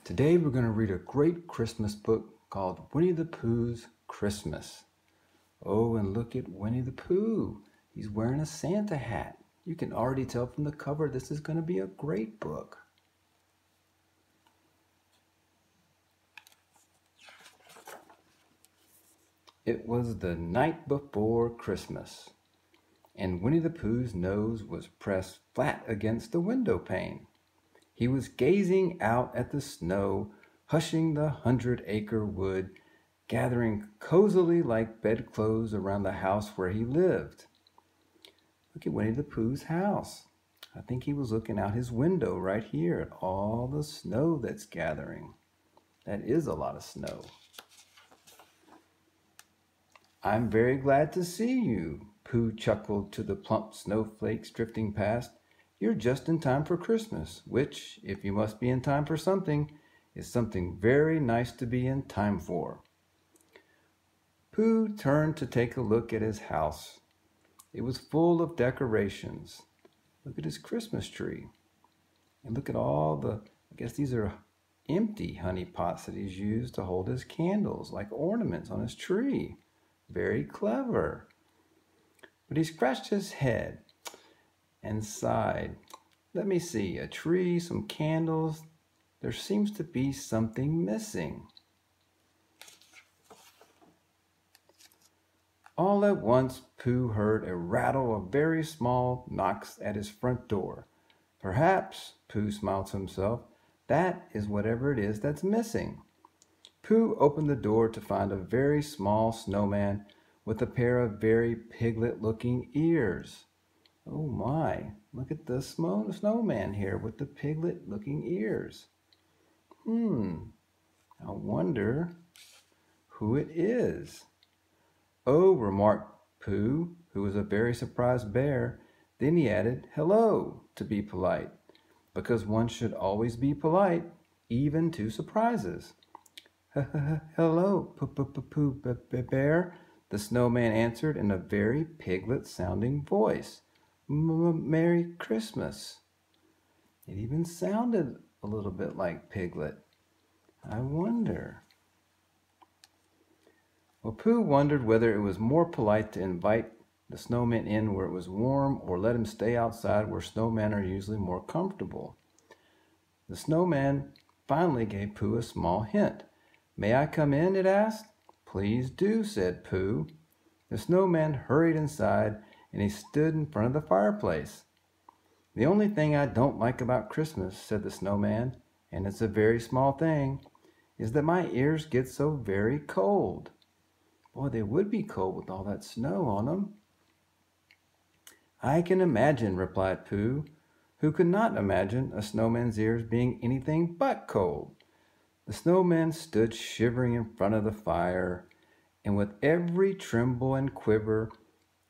Today we're going to read a great Christmas book called Winnie the Pooh's Christmas. Oh, and look at Winnie the Pooh. He's wearing a Santa hat. You can already tell from the cover this is going to be a great book. It was the night before Christmas, and Winnie the Pooh's nose was pressed flat against the window pane. He was gazing out at the snow, hushing the 100-acre wood, gathering cozily like bedclothes around the house where he lived. Look at Winnie the Pooh's house. I think he was looking out his window right here at all the snow that's gathering. That is a lot of snow. "I'm very glad to see you," Pooh chuckled to the plump snowflakes drifting past. "You're just in time for Christmas, which, if you must be in time for something, is something very nice to be in time for." Pooh turned to take a look at his house. It was full of decorations. Look at his Christmas tree. And look at all I guess these are empty honey pots that he's used to hold his candles, like ornaments on his tree. Very clever. But he scratched his head and sighed. "Let me see, a tree, some candles. There seems to be something missing." All at once, Pooh heard a rattle of very small knocks at his front door. "Perhaps," Pooh smiled to himself, "that is whatever it is that's missing." Pooh opened the door to find a very small snowman with a pair of very piglet-looking ears. Oh my, look at the snowman here with the piglet-looking ears. I wonder who it is. "Oh," remarked Pooh, who was a very surprised bear. Then he added, "Hello," to be polite, because one should always be polite, even to surprises. "Hello, Pooh Bear," the snowman answered in a very piglet-sounding voice. "Merry Christmas." It even sounded a little bit like Piglet. I wonder. Well, Pooh wondered whether it was more polite to invite the snowman in where it was warm or let him stay outside where snowmen are usually more comfortable. The snowman finally gave Pooh a small hint. "May I come in?" it asked. "Please do," said Pooh. The snowman hurried inside and he stood in front of the fireplace. "The only thing I don't like about Christmas," said the snowman, "and it's a very small thing, is that my ears get so very cold." Boy, they would be cold with all that snow on them. "I can imagine," replied Pooh, who could not imagine a snowman's ears being anything but cold. The snowman stood shivering in front of the fire, and with every tremble and quiver,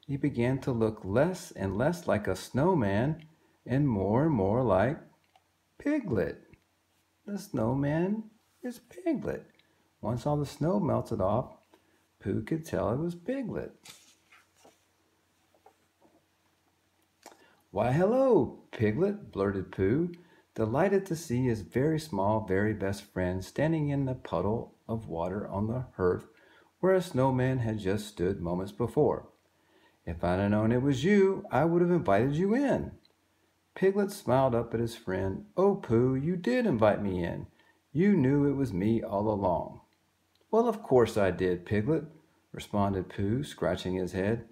he began to look less and less like a snowman and more like Piglet. The snowman is Piglet. Once all the snow melted off, Pooh could tell it was Piglet. "Why, hello, Piglet," blurted Pooh, delighted to see his very small, very best friend standing in the puddle of water on the hearth where a snowman had just stood moments before. "If I'd have known it was you, I would have invited you in." Piglet smiled up at his friend. "Oh, Pooh, you did invite me in. You knew it was me all along." "Well, of course I did, Piglet," responded Pooh, scratching his head.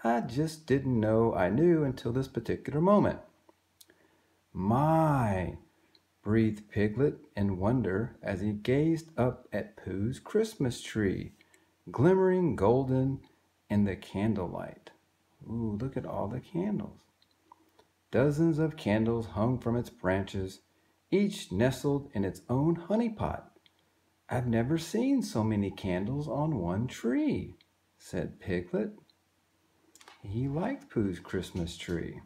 "I just didn't know I knew until this particular moment." "My!" breathed Piglet in wonder as he gazed up at Pooh's Christmas tree, glimmering golden in the candlelight. Ooh, look at all the candles. Dozens of candles hung from its branches, each nestled in its own honey pot. "I've never seen so many candles on one tree," said Piglet. He liked Pooh's Christmas tree.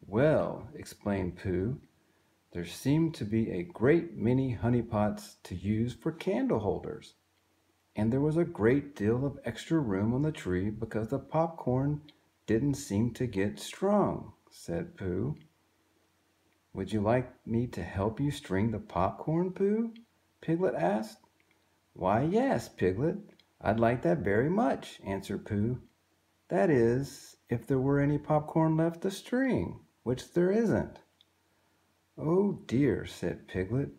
"Well," explained Pooh, "there seemed to be a great many honey pots to use for candle holders. And there was a great deal of extra room on the tree because the popcorn didn't seem to get strung," said Pooh. Would you like me to help you string the popcorn, Pooh? Piglet asked. Why, yes, Piglet. I'd like that very much, answered Pooh. That is, if there were any popcorn left to string, which there isn't. Oh dear, said Piglet.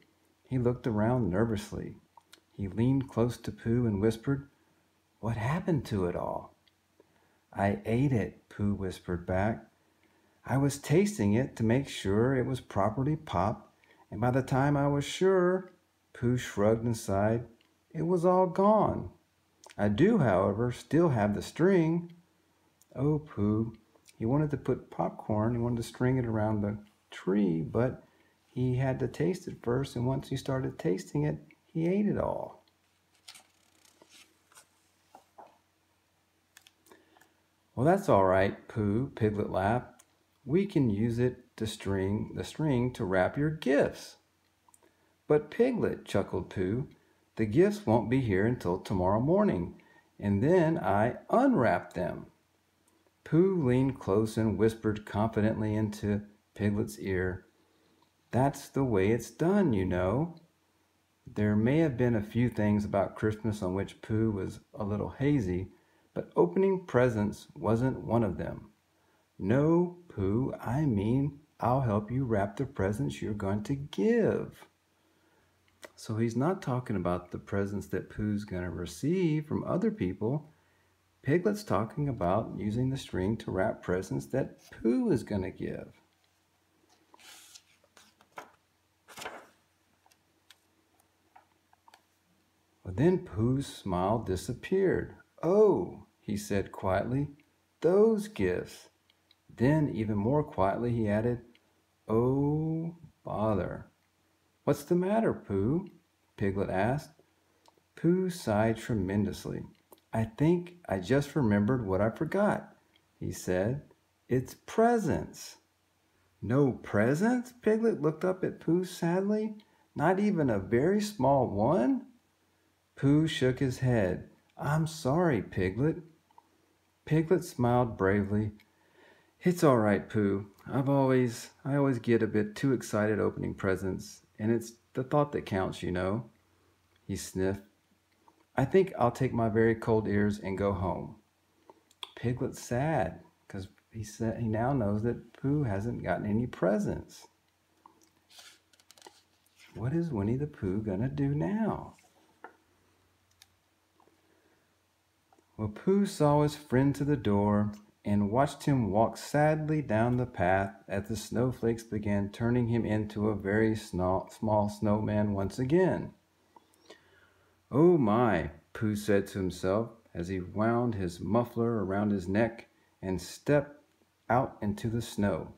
He looked around nervously. He leaned close to Pooh and whispered, What happened to it all? I ate it, Pooh whispered back. I was tasting it to make sure it was properly popped, and by the time I was sure, Pooh shrugged and sighed, it was all gone. I do, however, still have the string. Oh, Pooh, he wanted to put popcorn, he wanted to string it around the tree, but he had to taste it first, and once he started tasting it, he ate it all. Well, that's all right, Pooh, Piglet laughed. We can use it to string the string to wrap your gifts. But Piglet, chuckled Pooh, the gifts won't be here until tomorrow morning, and then I unwrap them. Pooh leaned close and whispered confidently into Piglet's ear, That's the way it's done, you know. There may have been a few things about Christmas on which Pooh was a little hazy, but opening presents wasn't one of them. No, Pooh, I mean, I'll help you wrap the presents you're going to give. So he's not talking about the presents that Pooh's going to receive from other people. Piglet's talking about using the string to wrap presents that Pooh is going to give. Well, then Pooh's smile disappeared. Oh, he said quietly, those gifts. Then, even more quietly, he added, Oh, bother. What's the matter, Pooh? Piglet asked. Pooh sighed tremendously. I think I just remembered what I forgot, he said. It's presents. No presents? Piglet looked up at Pooh sadly. Not even a very small one? Pooh shook his head. I'm sorry, Piglet. Piglet smiled bravely. It's all right, Pooh. I always get a bit too excited opening presents, and it's the thought that counts, you know. He sniffed. I think I'll take my very cold ears and go home. Piglet's sad, because he now knows that Pooh hasn't gotten any presents. What is Winnie the Pooh gonna do now? Well, Pooh saw his friend to the door and watched him walk sadly down the path as the snowflakes began turning him into a very small snowman once again. Oh my, Pooh said to himself as he wound his muffler around his neck and stepped out into the snow.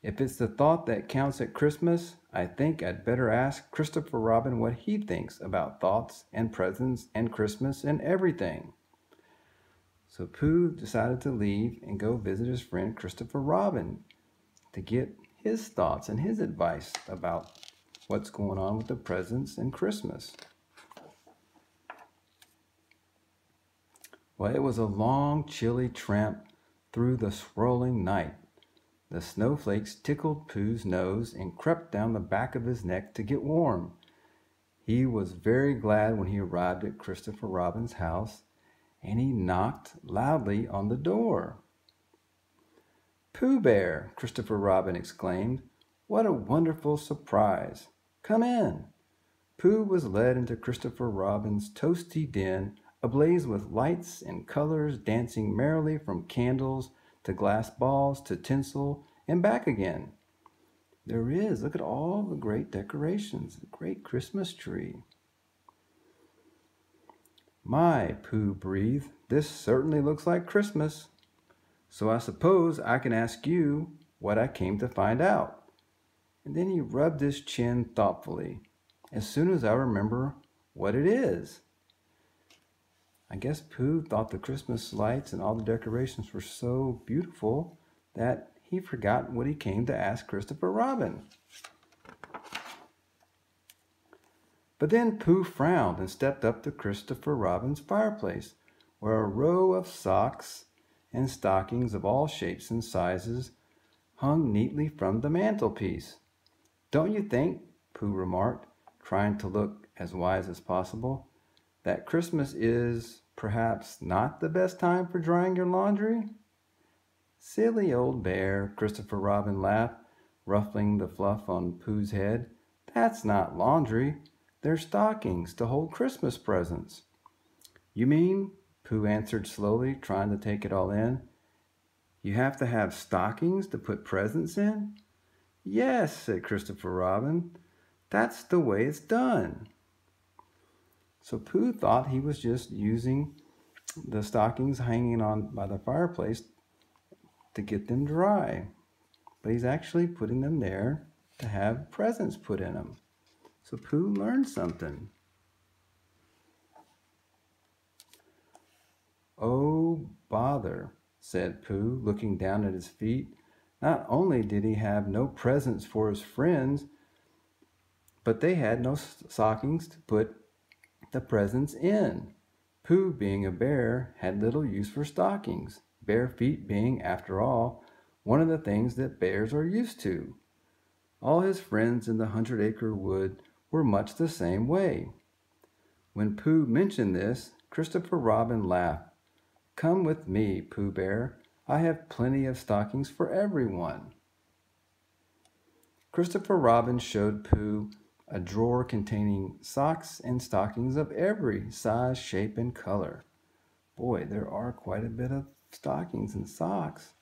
If it's the thought that counts at Christmas, I think I'd better ask Christopher Robin what he thinks about thoughts and presents and Christmas and everything. So Pooh decided to leave and go visit his friend Christopher Robin to get his thoughts and his advice about what's going on with the presents and Christmas. Well, it was a long, chilly tramp through the swirling night. The snowflakes tickled Pooh's nose and crept down the back of his neck to get warm. He was very glad when he arrived at Christopher Robin's house, and he knocked loudly on the door. Pooh Bear, Christopher Robin exclaimed. What a wonderful surprise. Come in. Pooh was led into Christopher Robin's toasty den, ablaze with lights and colors dancing merrily from candles to glass balls to tinsel and back again. Look at all the great decorations, the great Christmas tree. My, Pooh breathed, this certainly looks like Christmas. So I suppose I can ask you what I came to find out. And then he rubbed his chin thoughtfully. As soon as I remember what it is. I guess Pooh thought the Christmas lights and all the decorations were so beautiful that he forgot what he came to ask Christopher Robin. But then Pooh frowned and stepped up to Christopher Robin's fireplace, where a row of socks and stockings of all shapes and sizes hung neatly from the mantelpiece. "Don't you think," Pooh remarked, trying to look as wise as possible, "that Christmas is, perhaps, not the best time for drying your laundry?" "Silly old bear," Christopher Robin laughed, ruffling the fluff on Pooh's head. "That's not laundry. They're stockings to hold Christmas presents." "You mean," Pooh answered slowly, trying to take it all in, "you have to have stockings to put presents in?" "Yes," said Christopher Robin. "That's the way it's done." So Pooh thought he was just using the stockings hanging on by the fireplace to get them dry. But he's actually putting them there to have presents put in them. So Pooh learned something. "Oh, bother," said Pooh, looking down at his feet. Not only did he have no presents for his friends, but they had no stockings to put the presents in. Pooh, being a bear, had little use for stockings, bare feet being, after all, one of the things that bears are used to. All his friends in the 100-acre wood were much the same way. When Pooh mentioned this, Christopher Robin laughed. "Come with me, Pooh Bear. I have plenty of stockings for everyone." Christopher Robin showed Pooh a drawer containing socks and stockings of every size, shape, and color. Boy, there are quite a bit of stockings and socks.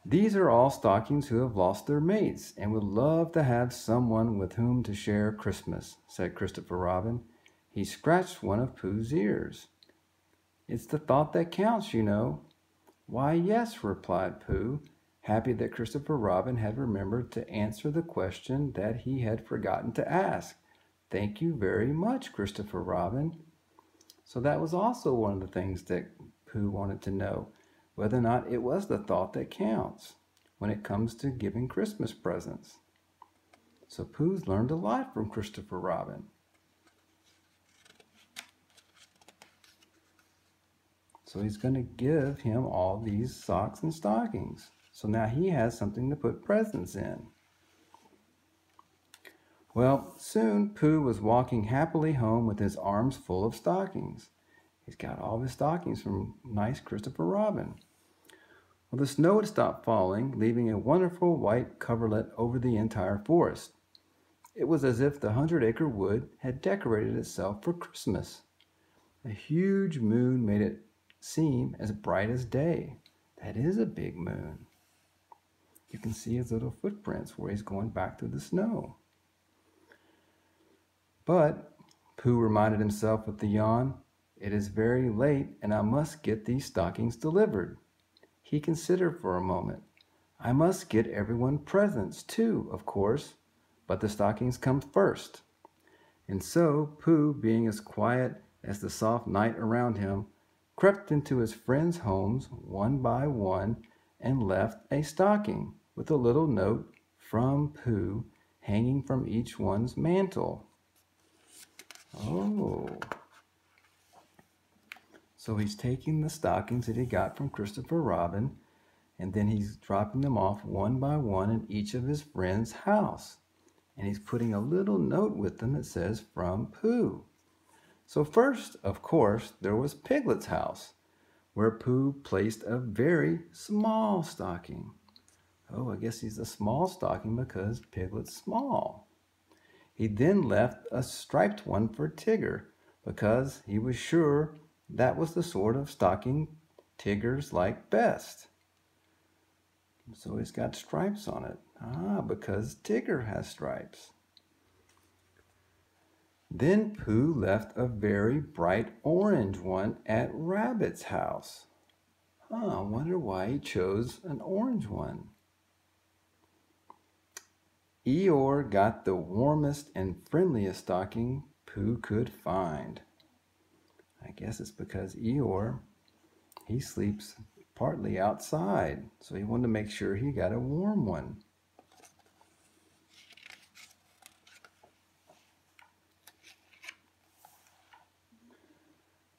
"These are all stockings who have lost their mates and would love to have someone with whom to share Christmas," said Christopher Robin. He scratched one of Pooh's ears. "It's the thought that counts, you know." "Why, yes," replied Pooh, happy that Christopher Robin had remembered to answer the question that he had forgotten to ask. "Thank you very much, Christopher Robin." So that was also one of the things that Pooh wanted to know, whether or not it was the thought that counts when it comes to giving Christmas presents. So Pooh's learned a lot from Christopher Robin. So he's going to give him all these socks and stockings. So now he has something to put presents in. Well, soon Pooh was walking happily home with his arms full of stockings. He's got all his stockings from nice Christopher Robin. Well, the snow had stopped falling, leaving a wonderful white coverlet over the entire forest. It was as if the 100-acre wood had decorated itself for Christmas. A huge moon made it seem as bright as day. That is a big moon. You can see his little footprints where he's going back through the snow. But, Pooh reminded himself with a yawn, it is very late and I must get these stockings delivered. He considered for a moment. I must get everyone presents too, of course, but the stockings come first. And so Pooh, being as quiet as the soft night around him, crept into his friends' homes one by one and left a stocking with a little note from Pooh hanging from each one's mantle. Oh. So he's taking the stockings that he got from Christopher Robin, and then he's dropping them off one by one in each of his friends' house. And he's putting a little note with them that says, "From Pooh." So first, of course, there was Piglet's house, where Pooh placed a very small stocking. Oh, I guess he's a small stocking because Piglet's small. He then left a striped one for Tigger because he was sure that was the sort of stocking Tiggers like best. So he's got stripes on it. Because Tigger has stripes. Then Pooh left a very bright orange one at Rabbit's house. I wonder why he chose an orange one. Eeyore got the warmest and friendliest stocking Pooh could find. I guess it's because Eeyore, he sleeps partly outside, so he wanted to make sure he got a warm one.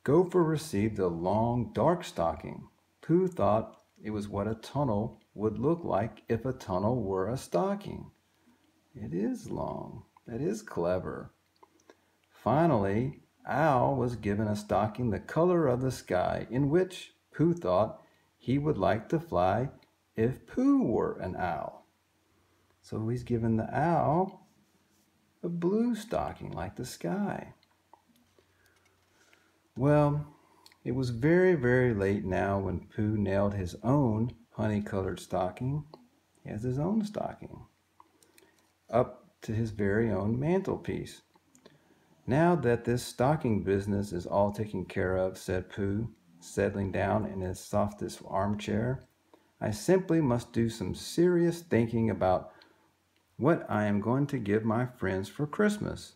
Gopher received a long, dark stocking. Pooh thought it was what a tunnel would look like if a tunnel were a stocking. It is long. That is clever. Finally, Al was given a stocking the color of the sky, in which Pooh thought he would like to fly if Pooh were an owl. So he's given the owl a blue stocking like the sky. Well, it was very, very late now when Pooh nailed his own honey-colored stocking. He has his own stocking up to his very own mantelpiece. Now that this stocking business is all taken care of, said Pooh, settling down in his softest armchair, I simply must do some serious thinking about what I am going to give my friends for Christmas.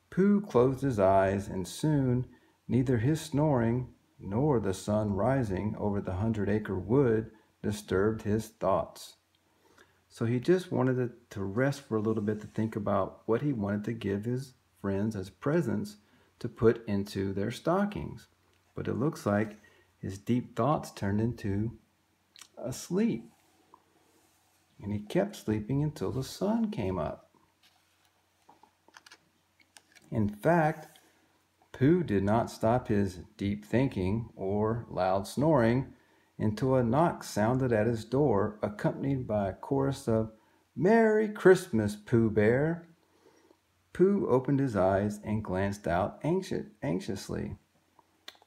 Pooh closed his eyes, and soon neither his snoring nor the sun rising over the 100-acre wood disturbed his thoughts. So he just wanted to rest for a little bit to think about what he wanted to give his friends as presents to put into their stockings. But it looks like his deep thoughts turned into a sleep. And he kept sleeping until the sun came up. In fact, Pooh did not stop his deep thinking or loud snoring until a knock sounded at his door, accompanied by a chorus of "Merry Christmas, Pooh Bear!" Pooh opened his eyes and glanced out anxiously.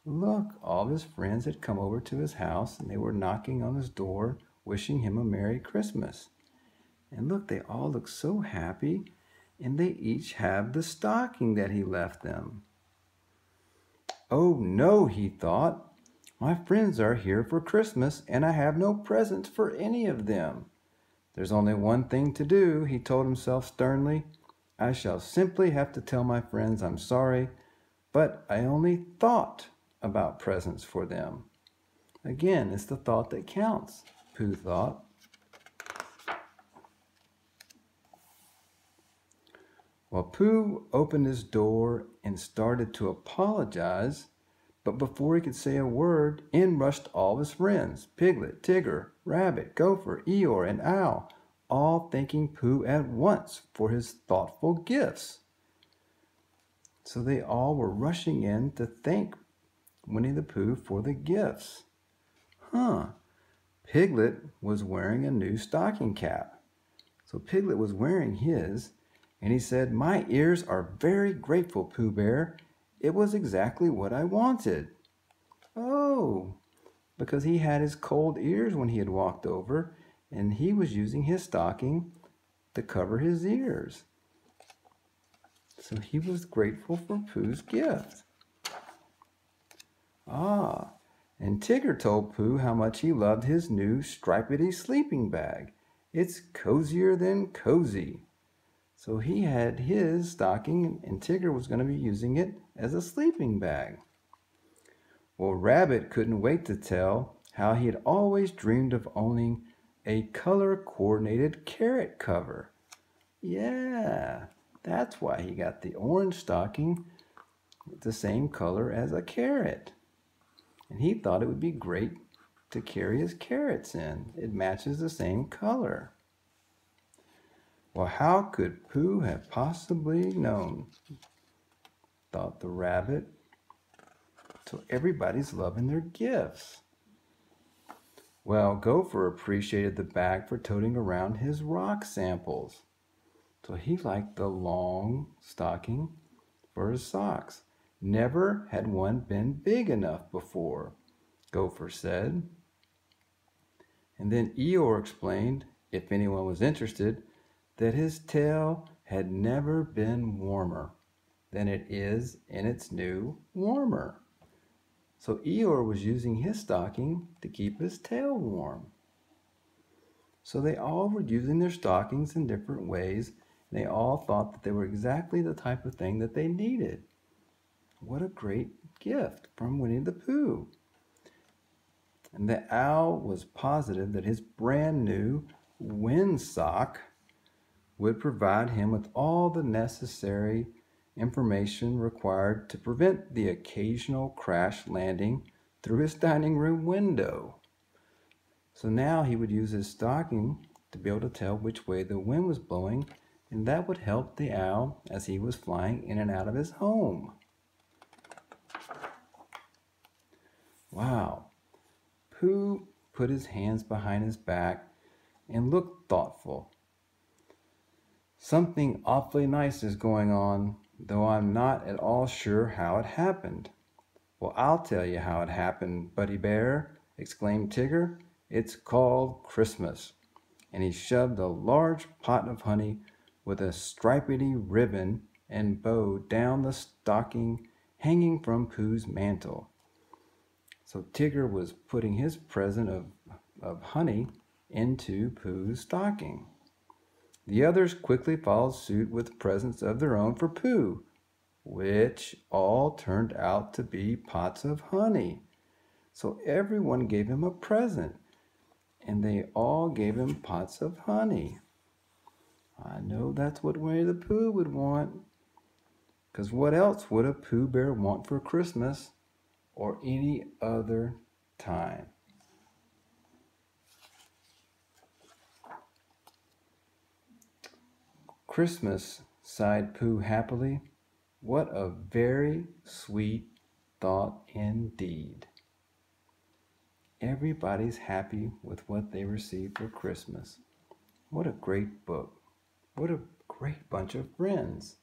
Look, all of his friends had come over to his house, and they were knocking on his door, wishing him a Merry Christmas. And look, they all look so happy, and they each have the stocking that he left them. Oh no, he thought. My friends are here for Christmas, and I have no presents for any of them. There's only one thing to do, he told himself sternly. I shall simply have to tell my friends I'm sorry, but I only thought about presents for them. Again, it's the thought that counts, Pooh thought. Well, Pooh opened his door and started to apologize, but before he could say a word, in rushed all his friends, Piglet, Tigger, Rabbit, Gopher, Eeyore, and Owl, all thanking Pooh at once for his thoughtful gifts. So they all were rushing in to thank Winnie the Pooh for the gifts. Piglet was wearing a new stocking cap. So Piglet was wearing his, and he said, My ears are very grateful, Pooh Bear. It was exactly what I wanted. Oh, because he had his cold ears when he had walked over, and he was using his stocking to cover his ears. So he was grateful for Pooh's gift. And Tigger told Pooh how much he loved his new stripedy sleeping bag. It's cozier than cozy. So he had his stocking, and Tigger was going to be using it as a sleeping bag. Well, Rabbit couldn't wait to tell how he had always dreamed of owning a color-coordinated carrot cover. Yeah, that's why he got the orange stocking, the same color as a carrot. And he thought it would be great to carry his carrots in. It matches the same color. Well, how could Pooh have possibly known, thought the rabbit, till everybody's loving their gifts. Well, Gopher appreciated the bag for toting around his rock samples. So he liked the long stocking for his socks. Never had one been big enough before, Gopher said. And then Eeyore explained, if anyone was interested, that his tail had never been warmer than it is in its new warmer. So Eeyore was using his stocking to keep his tail warm. So they all were using their stockings in different ways. And they all thought that they were exactly the type of thing that they needed. What a great gift from Winnie the Pooh. And the owl was positive that his brand new windsock would provide him with all the necessary information required to prevent the occasional crash landing through his dining room window. So now he would use his stocking to be able to tell which way the wind was blowing, and that would help the owl as he was flying in and out of his home. Wow. Pooh put his hands behind his back and looked thoughtful. Something awfully nice is going on, though I'm not at all sure how it happened. Well, I'll tell you how it happened, Buddy Bear, exclaimed Tigger. It's called Christmas. And he shoved a large pot of honey with a stripedy ribbon and bow down the stocking hanging from Pooh's mantle. So Tigger was putting his present of honey into Pooh's stocking. The others quickly followed suit with presents of their own for Pooh, which all turned out to be pots of honey. So everyone gave him a present, and they all gave him pots of honey. I know that's what Winnie the Pooh would want, because what else would a Pooh Bear want for Christmas or any other time? Christmas, sighed Pooh happily. What a very sweet thought indeed. Everybody's happy with what they received for Christmas. What a great book. What a great bunch of friends.